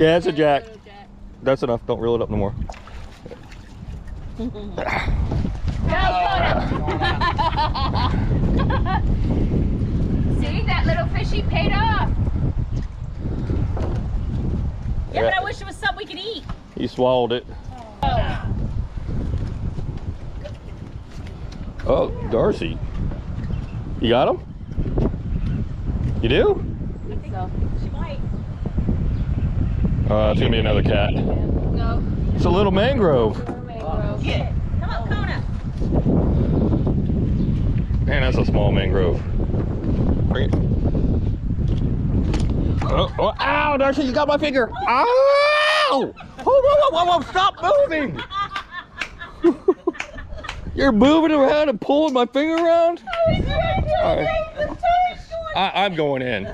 Yeah, it's a jack. That's enough. Don't reel it up no more. See, that little fishy paid off. Yeah, but I wish it was something we could eat. He swallowed it. Oh, Darcy. You got him? You do? I think so. She might. It's gonna be another cat. No. It's a little mangrove. Get it. Come on, Kona. Man, that's a small mangrove. Bring it. Oh, ow, Darcy, you got my finger. Ow! Whoa, stop moving! You're moving around and pulling my finger around? All right. I'm going in.